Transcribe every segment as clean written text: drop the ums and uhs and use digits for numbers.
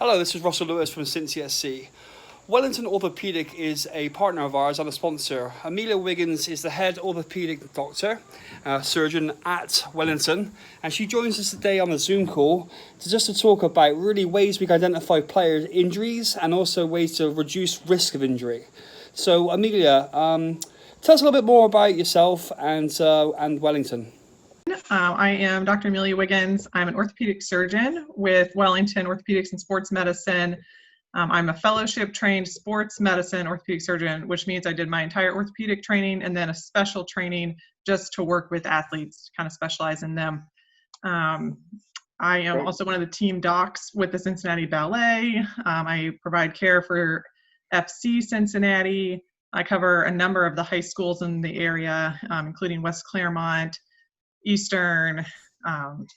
Hello, this is Russell Lewis from Cincy SC. Wellington Orthopaedic is a partner of ours and a sponsor. Amelia Wiggins is the head orthopaedic doctor, surgeon at Wellington, and she joins us today on a Zoom call to talk about really ways we can identify players' injuries and also ways to reduce risk of injury. So, Amelia, tell us a little bit more about yourself and Wellington. I am Dr. Amelia Wiggins. I'm an orthopedic surgeon with Wellington Orthopedics and Sports Medicine. I'm a fellowship trained sports medicine orthopedic surgeon, which means I did my entire orthopedic training and then a special training just to work with athletes, to kind of specialize in them. I am also one of the team docs with the Cincinnati Ballet. I provide care for FC Cincinnati. I cover a number of the high schools in the area, including West Claremont, Eastern Brown,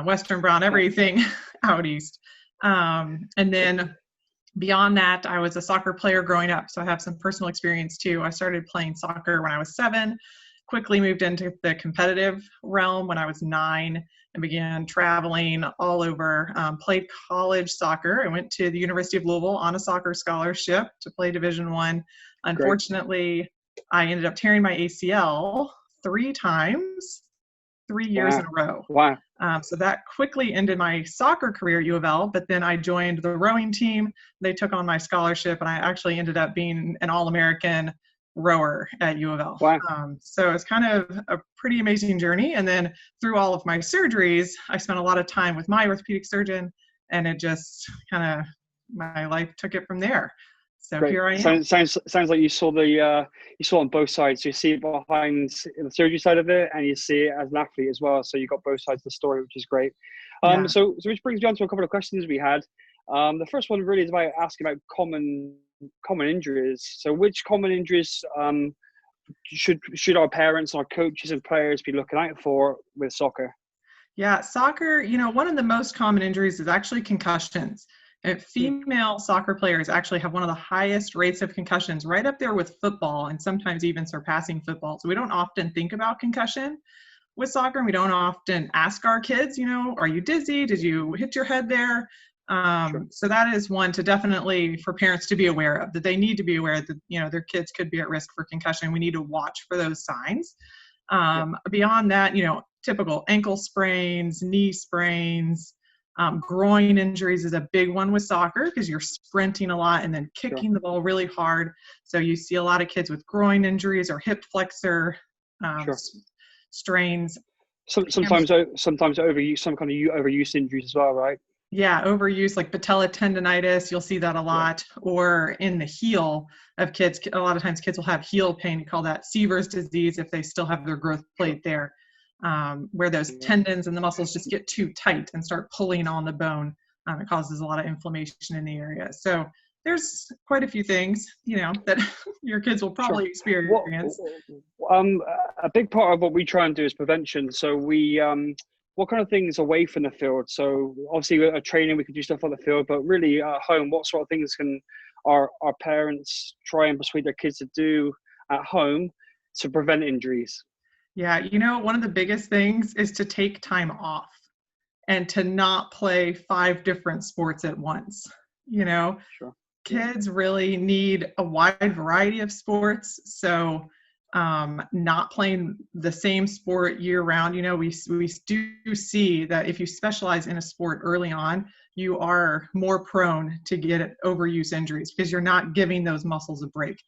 Western Brown, everything out east. And then beyond that, I was a soccer player growing up, so I have some personal experience too. I started playing soccer when I was 7, quickly moved into the competitive realm when I was 9, and began traveling all over. Played college soccer. I went to the University of Louisville on a soccer scholarship to play Division I. Unfortunately, I ended up tearing my ACL 3 times, 3 years in a row. Wow. So that quickly ended my soccer career at U of L, but then I joined the rowing team. They took on my scholarship, and I actually ended up being an All-American rower at U of L. Wow. So it's kind of a pretty amazing journey. And then through all of my surgeries, I spent a lot of time with my orthopedic surgeon, and it just kind of, my life took it from there. So Great. Here I am. Sounds like you saw on both sides. You see it behind the surgery side of it, and you see it as an athlete as well. So you got both sides of the story, which is great. Yeah. So which brings me on to a couple of questions we had. The first one really is about asking about common injuries. So which common injuries should our parents, our coaches, and players be looking out for with soccer? Yeah, soccer. One of the most common injuries is actually concussions. Female soccer players actually have one of the highest rates of concussions, right up there with football, and sometimes even surpassing football. So we don't often think about concussion with soccer, and we don't often ask our kids, are you dizzy? Did you hit your head there? Sure. So that is one to definitely for parents to be aware of, that they need to be aware that, their kids could be at risk for concussion. We need to watch for those signs. Beyond that, typical ankle sprains, knee sprains, groin injuries is a big one with soccer because you're sprinting a lot and then kicking the ball really hard. So you see a lot of kids with groin injuries or hip flexor strains. Sometimes overuse, some kind of overuse injuries as well, right? Yeah, overuse like patella tendonitis, you'll see that a lot. Or in the heel of kids, a lot of times kids will have heel pain. You call that Sever's disease if they still have their growth plate there. Where those tendons and the muscles just get too tight and start pulling on the bone. It causes a lot of inflammation in the area. So there's quite a few things, that your kids will probably experience. A big part of what we try and do is prevention. So we, what kind of things away from the field? So obviously at training, we can do stuff on the field, but really at home, what sort of things can our parents try and persuade their kids to do at home to prevent injuries? Yeah, one of the biggest things is to take time off and to not play 5 different sports at once. Sure. Kids really need a wide variety of sports. So not playing the same sport year round, we do see that if you specialize in a sport early on, you are more prone to get overuse injuries because you're not giving those muscles a break.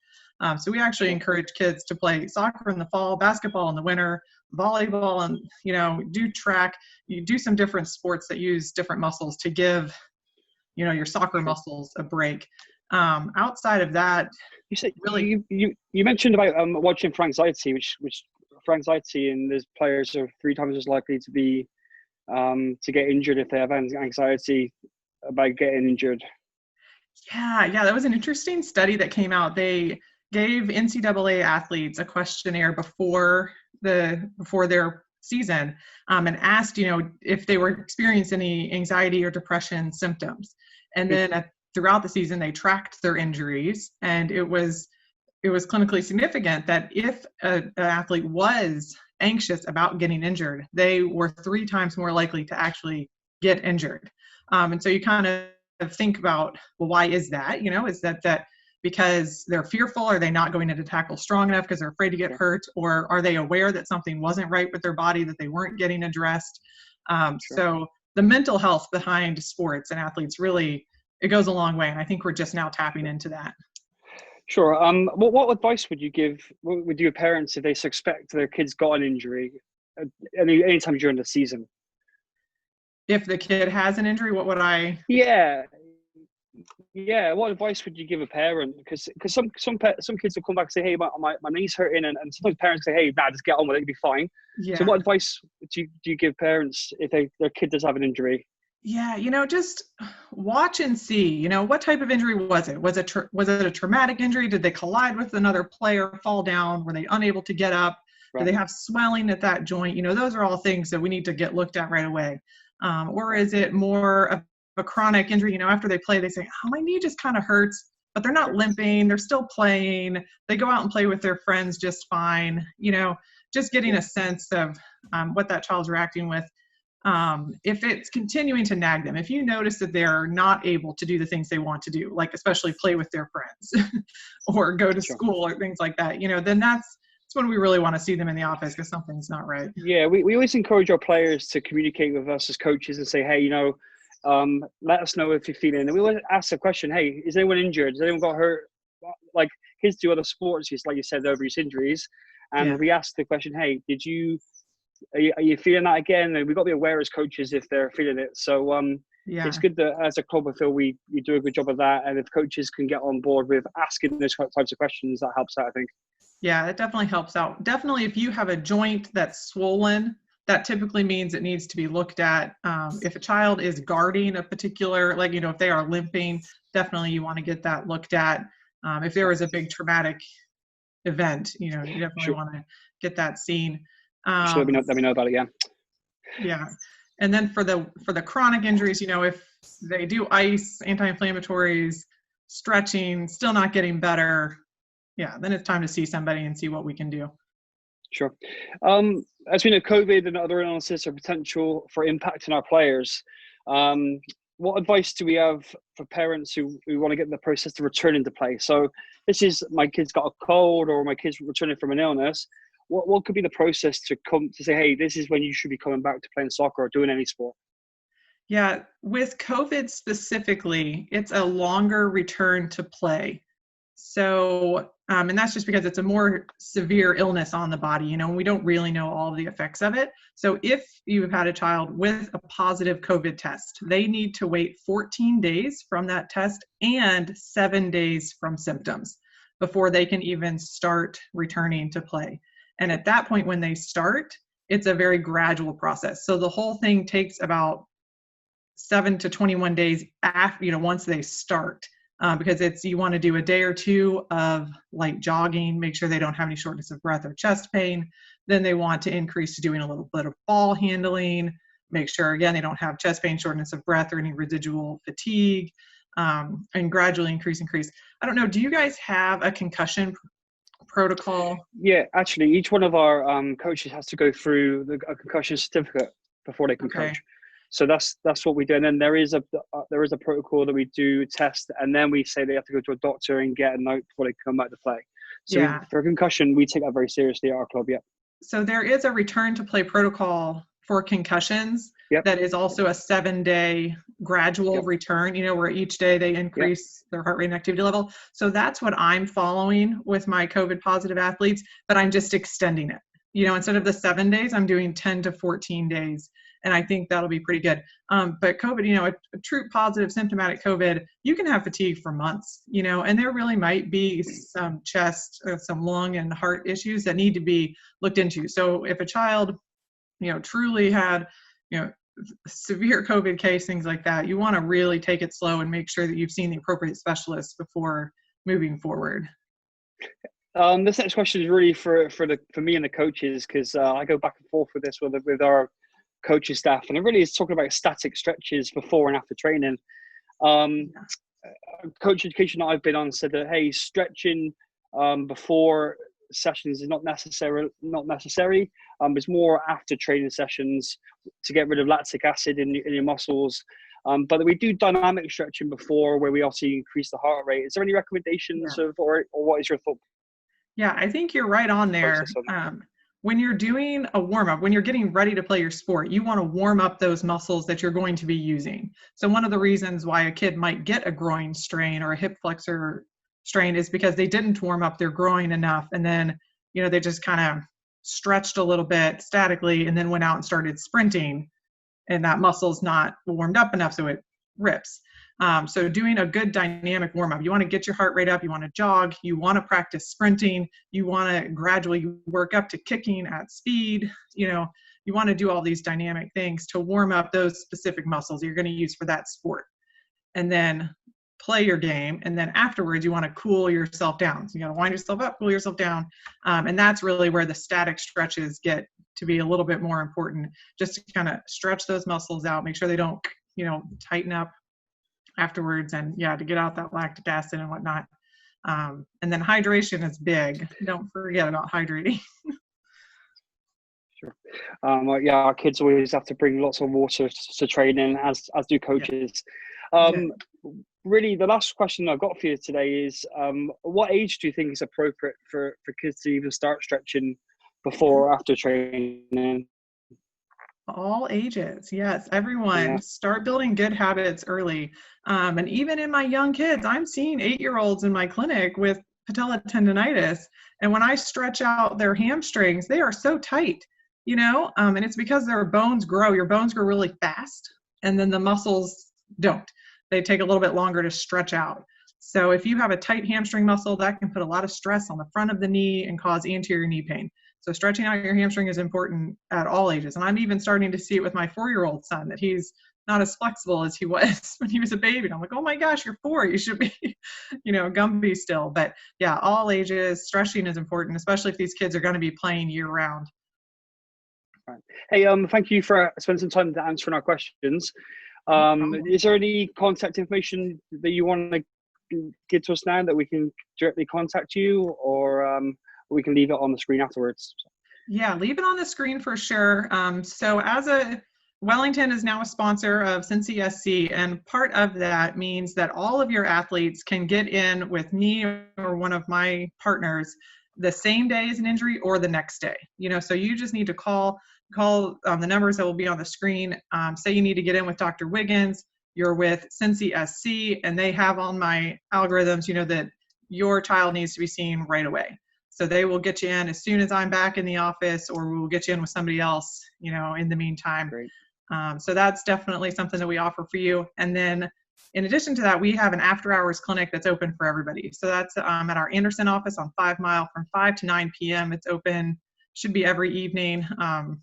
So we actually encourage kids to play soccer in the fall, basketball in the winter, volleyball, and, do track. You do some different sports that use different muscles to give, your soccer muscles a break. Outside of that, you said really you mentioned about watching for anxiety, which for anxiety, and there's players are 3 times as likely to be to get injured if they have anxiety about getting injured. Yeah, that was an interesting study that came out. They gave NCAA athletes a questionnaire before their season and asked, if they were experiencing any anxiety or depression symptoms. And then throughout the season, they tracked their injuries, and it was clinically significant that if an athlete was anxious about getting injured, they were 3 times more likely to actually get injured. And so you kind of think about, well, why is that? Is that because they're fearful? Are they not going into tackle strong enough because they're afraid to get hurt? Or are they aware that something wasn't right with their body, that they weren't getting addressed? So the mental health behind sports and athletes really, it goes a long way. And I think we're just now tapping into that. Sure. What advice would you give? What would you give parents if they suspect their kids got an injury anytime during the season? If the kid has an injury, what would I? Yeah. What advice would you give a parent? Because some kids will come back and say, "Hey, my knee's hurting," and sometimes parents say, "Hey, nah, just get on with it, you'll be fine." Yeah. So, what advice do you give parents if their kid does have an injury? Yeah, just watch and see, what type of injury was it? Was it a traumatic injury? Did they collide with another player, fall down? Were they unable to get up? Right. Do they have swelling at that joint? Those are all things that we need to get looked at right away. Or is it more of a chronic injury? After they play, they say, "Oh, my knee just kind of hurts," but they're not limping. They're still playing. They go out and play with their friends just fine. Just getting a sense of what that child's reacting with. If it's continuing to nag them, if you notice that they're not able to do the things they want to do, like especially play with their friends or go to school or things like that, then that's when we really want to see them in the office because something's not right. Yeah, we always encourage our players to communicate with us as coaches and say, "Hey, let us know if you're feeling." And we always ask the question, "Hey, is anyone injured? Has anyone got hurt?" Like kids do other sports, like you said, overuse injuries. And we ask the question, "Hey, are you feeling that again?" And we've got to be aware as coaches if they're feeling it. So it's good that as a club, I feel we do a good job of that. And if coaches can get on board with asking those types of questions, that helps out, I think. Yeah, it definitely helps out. Definitely if you have a joint that's swollen, that typically means it needs to be looked at. If a child is guarding a particular, if they are limping, definitely you want to get that looked at. If there was a big traumatic event, you definitely want to get that seen. Let me know about it. Yeah. And then for the chronic injuries, if they do ice, anti-inflammatories, stretching, still not getting better, then it's time to see somebody and see what we can do. Sure. As we know, COVID and other illnesses are potential for impacting our players. What advice do we have for parents who want to get in the process to return into play? So this is my kid's got a cold or my kid's returning from an illness. What could be the process to say, "Hey, this is when you should be coming back to playing soccer or doing any sport"? Yeah, with COVID specifically, it's a longer return to play. So, and that's just because it's a more severe illness on the body, and we don't really know all of the effects of it. So if you've had a child with a positive COVID test, they need to wait 14 days from that test and 7 days from symptoms before they can even start returning to play. And at that point, when they start, it's a very gradual process. So the whole thing takes about 7 to 21 days after, once they start, because you want to do a day or two of light jogging, make sure they don't have any shortness of breath or chest pain. Then they want to increase to doing a little bit of ball handling, make sure, again, they don't have chest pain, shortness of breath, or any residual fatigue, and gradually increase. I don't know, do you guys have a concussion protocol? Yeah, actually, each one of our coaches has to go through a concussion certificate before they can coach. So that's what we do. And then there is a protocol that we do test, and then we say they have to go to a doctor and get a note before they come back to play. So for a concussion, we take that very seriously at our club. Yeah. So there is a return to play protocol for concussions that is also a 7-day gradual return, where each day they increase their heart rate and activity level. So that's what I'm following with my COVID positive athletes, but I'm just extending it. Instead of the 7 days, I'm doing 10 to 14 days. And I think that'll be pretty good. But COVID, a true positive symptomatic COVID, you can have fatigue for months, and there really might be some chest, some lung and heart issues that need to be looked into. So if a child, truly had, severe COVID case, things like that, you want to really take it slow and make sure that you've seen the appropriate specialists before moving forward. This next question is really for me and the coaches, because I go back and forth with this with our coaching staff, and it really is talking about static stretches before and after training. Coach education that I've been on said that, hey, stretching before sessions is not necessary. It's more after training sessions to get rid of lactic acid in your muscles. But we do dynamic stretching before, where we also increase the heart rate. Is there any recommendations or what is your thought? Yeah, I think you're right on there. When you're doing a warm-up, when you're getting ready to play your sport, you want to warm up those muscles that you're going to be using. So one of the reasons why a kid might get a groin strain or a hip flexor strain is because they didn't warm up their groin enough, and then, you know, they just kind of stretched a little bit statically and then went out and started sprinting, and that muscle's not warmed up enough, so it rips. So doing a good dynamic warm-up, you want to get your heart rate up, you want to jog, you want to practice sprinting, you want to gradually work up to kicking at speed, you know, you want to do all these dynamic things to warm up those specific muscles you're going to use for that sport. And then play your game, and then afterwards you want to cool yourself down. So you got to wind yourself up, cool yourself down, and that's really where the static stretches get to be a little bit more important, just to kind of stretch those muscles out, make sure they don't, you know, tighten up afterwards, and to get out that lactic acid and whatnot. And then hydration is big. Don't forget about hydrating. Sure. Our kids always have to bring lots of water to training, as do coaches. Really, the last question I've got for you today is, what age do you think is appropriate for kids to even start stretching before or after training? All ages, yes, everyone. Start building good habits early. And even in my young kids, I'm seeing 8-year-olds in my clinic with patella tendonitis. And when I stretch out their hamstrings, they are so tight, you know, and it's because their bones grow. Your bones grow really fast, and then the muscles don't. They take a little bit longer to stretch out. So if you have a tight hamstring muscle, that can put a lot of stress on the front of the knee and cause anterior knee pain. So stretching out your hamstring is important at all ages. And I'm even starting to see it with my 4-year-old son, that he's not as flexible as he was when he was a baby. And I'm like, oh my gosh, you're 4. You should be, you know, Gumby still. But yeah, all ages, stretching is important, especially if these kids are going to be playing year round. Right. Hey, thank you for spending some time answering our questions. Is there any contact information that you want to give to us now that we can directly contact you, or we can leave it on the screen afterwards? Yeah, leave it on the screen for sure. So Wellington is now a sponsor of Cincy SC, and part of that means that all of your athletes can get in with me or one of my partners the same day as an injury or the next day. You know, so you just need to call the numbers that will be on the screen. Say you need to get in with Dr. Wiggins, you're with Cincy SC, and they have on my algorithms, you know, that your child needs to be seen right away. So they will get you in as soon as I'm back in the office, or we will get you in with somebody else, you know, in the meantime. Great. So that's definitely something that we offer for you. And then in addition to that, we have an after hours clinic that's open for everybody. So that's at our Anderson office on 5 Mile from 5 to 9 p.m. It's open, should be every evening.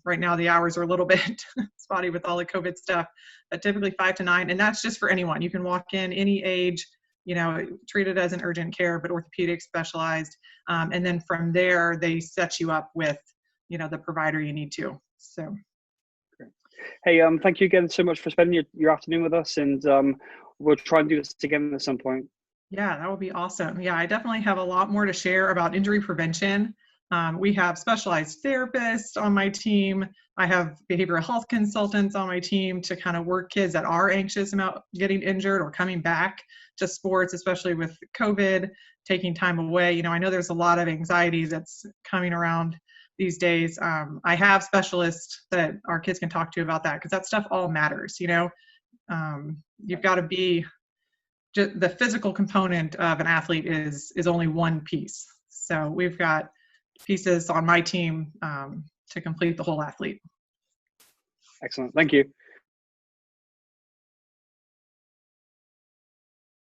Right now the hours are a little bit spotty with all the COVID stuff, but typically 5 to 9. And that's just for anyone. You can walk in any age, you know, treat it as an urgent care, but orthopedic specialized. And then from there, they set you up with, you know, the provider you need to. So. Great. Hey, thank you again so much for spending your afternoon with us, and we'll try and do this again at some point. Yeah, that would be awesome. Yeah, I definitely have a lot more to share about injury prevention. We have specialized therapists on my team. I have behavioral health consultants on my team to kind of work kids that are anxious about getting injured or coming back to sports, especially with COVID, taking time away. You know, I know there's a lot of anxiety that's coming around these days. I have specialists that our kids can talk to about that, because that stuff all matters. You know, you've got to be, the physical component of an athlete is only one piece. So we've got pieces on my team to complete the whole athlete. Excellent. Thank you.